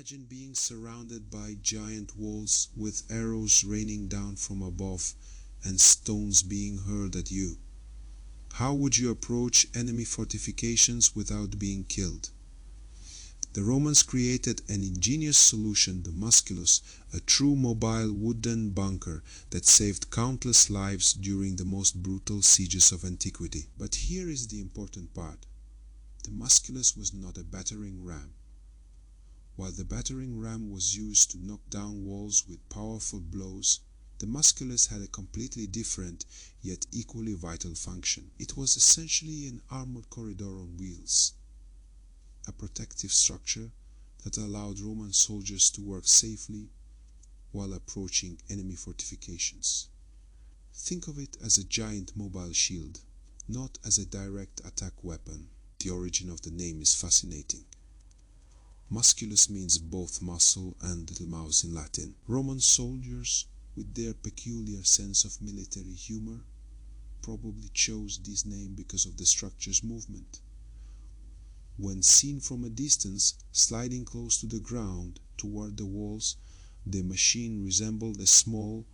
Imagine being surrounded by giant walls with arrows raining down from above and stones being hurled at you. How would you approach enemy fortifications without being killed? The Romans created an ingenious solution, the Musculus, a true mobile wooden bunker that saved countless lives during the most brutal sieges of antiquity. But here is the important part. The Musculus was not a battering ram. While the battering ram was used to knock down walls with powerful blows, the Musculus had a completely different, yet equally vital function. It was essentially an armored corridor on wheels, a protective structure that allowed Roman soldiers to work safely while approaching enemy fortifications. Think of it as a giant mobile shield, not as a direct attack weapon. The origin of the name is fascinating. Musculus means both muscle and little mouse in Latin. Roman soldiers, with their peculiar sense of military humor, probably chose this name because of the structure's movement. When seen from a distance, sliding close to the ground toward the walls, the machine resembled a small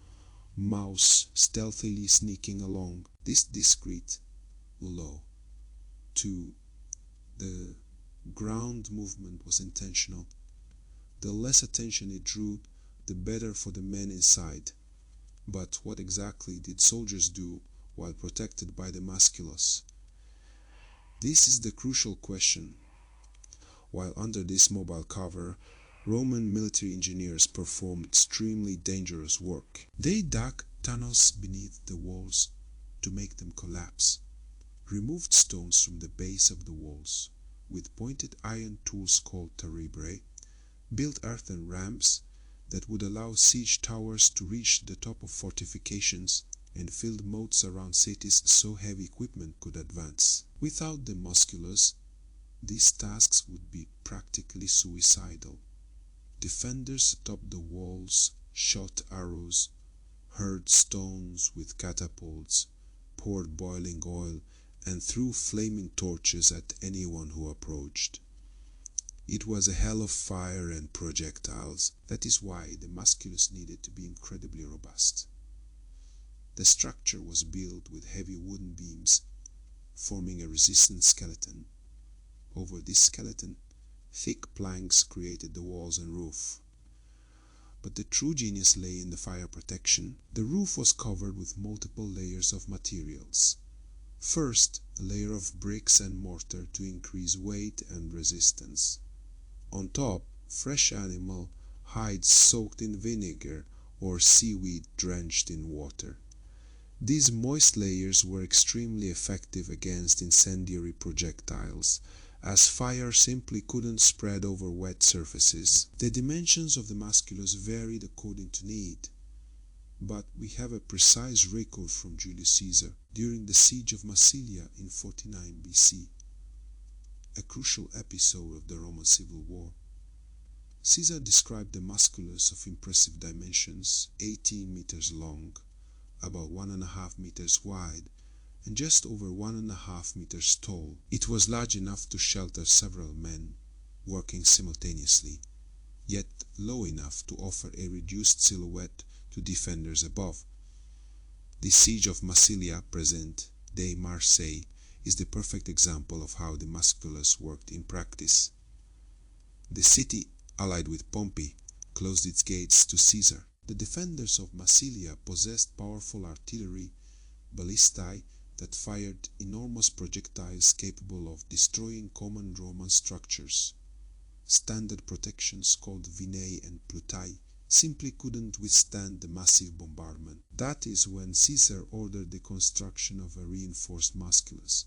mouse stealthily sneaking along. This discreet, low to the ground movement was intentional. The less attention it drew, the better for the men inside. But what exactly did soldiers do while protected by the Musculus? This is the crucial question. While under this mobile cover, Roman military engineers performed extremely dangerous work. They dug tunnels beneath the walls to make them collapse, removed stones from the base of the walls with pointed iron tools called terebrae, built earthen ramps that would allow siege towers to reach the top of fortifications, and filled moats around cities so heavy equipment could advance. Without the Musculus, these tasks would be practically suicidal. Defenders topped the walls, shot arrows, hurled stones with catapults, poured boiling oil, and threw flaming torches at anyone who approached. It was a hell of fire and projectiles. That is why the Musculus needed to be incredibly robust. The structure was built with heavy wooden beams, forming a resistant skeleton. Over this skeleton, thick planks created the walls and roof. But the true genius lay in the fire protection. The roof was covered with multiple layers of materials. First, a layer of bricks and mortar to increase weight and resistance. On top, fresh animal hides soaked in vinegar or seaweed drenched in water. These moist layers were extremely effective against incendiary projectiles, as fire simply couldn't spread over wet surfaces. The dimensions of the Musculus varied according to need, but we have a precise record from Julius Caesar during the siege of Massilia in 49 BC, a crucial episode of the Roman Civil War. Caesar described the Musculus of impressive dimensions, 18 meters long, about 1.5 meters wide, and just over 1.5 meters tall. It was large enough to shelter several men working simultaneously, yet low enough to offer a reduced silhouette to defenders above. The siege of Massilia, present-day Marseille, is the perfect example of how the Musculus worked in practice. The city, allied with Pompey, closed its gates to Caesar. The defenders of Massilia possessed powerful artillery, ballistae, that fired enormous projectiles capable of destroying common Roman structures. Standard protections called Vinei and Plutai simply couldn't withstand the massive bombardment. That is when Caesar ordered the construction of a reinforced Musculus.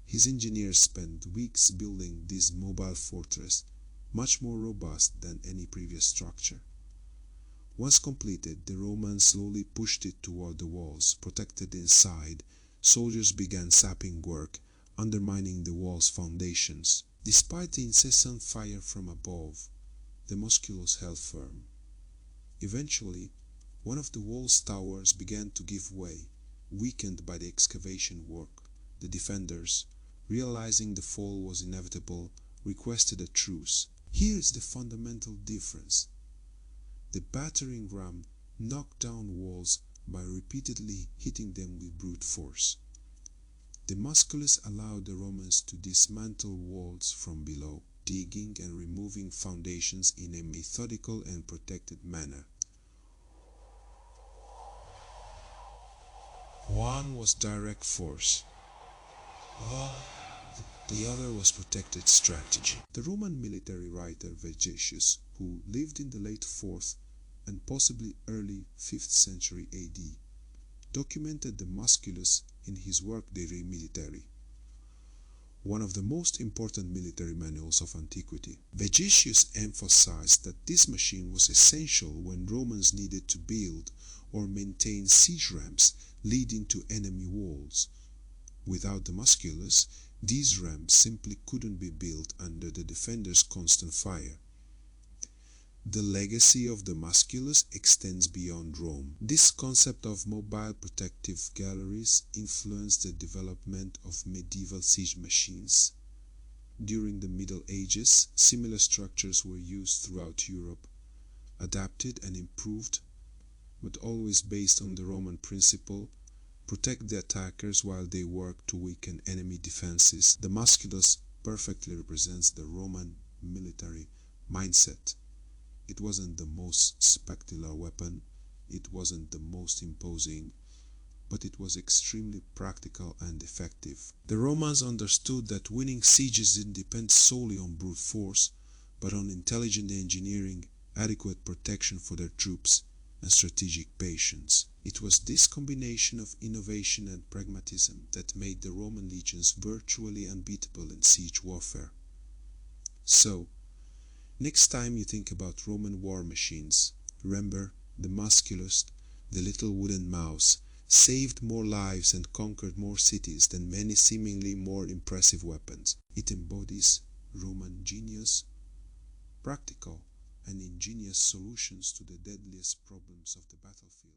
His engineers spent weeks building this mobile fortress, much more robust than any previous structure. Once completed, the Romans slowly pushed it toward the walls. Protected inside, soldiers began sapping work, undermining the wall's foundations. Despite the incessant fire from above, the Musculus held firm. Eventually, one of the wall's towers began to give way, weakened by the excavation work. The defenders, realizing the fall was inevitable, requested a truce. Here is the fundamental difference. The battering ram knocked down walls by repeatedly hitting them with brute force. The Musculus allowed the Romans to dismantle walls from below, digging and removing foundations in a methodical and protected manner. One was direct force, the other was protected strategy. The Roman military writer Vegetius, who lived in the late 4th and possibly early 5th century AD, documented the Musculus in his work De Re Militari, one of the most important military manuals of antiquity. Vegetius emphasized that this machine was essential when Romans needed to build or maintain siege ramps leading to enemy walls. Without the Musculus, these ramps simply couldn't be built under the defenders' constant fire. The legacy of the Musculus extends beyond Rome. This concept of mobile protective galleries influenced the development of medieval siege machines. During the Middle Ages, similar structures were used throughout Europe, adapted and improved, but always based on the Roman principle: protect the attackers while they work to weaken enemy defenses. The Musculus perfectly represents the Roman military mindset. It wasn't the most spectacular weapon, it wasn't the most imposing, but it was extremely practical and effective. The Romans understood that winning sieges didn't depend solely on brute force, but on intelligent engineering, adequate protection for their troops, and strategic patience. It was this combination of innovation and pragmatism that made the Roman legions virtually unbeatable in siege warfare. So, next time you think about Roman war machines, remember the Musculus, the little wooden mouse, saved more lives and conquered more cities than many seemingly more impressive weapons. It embodies Roman genius, practical and ingenious solutions to the deadliest problems of the battlefield.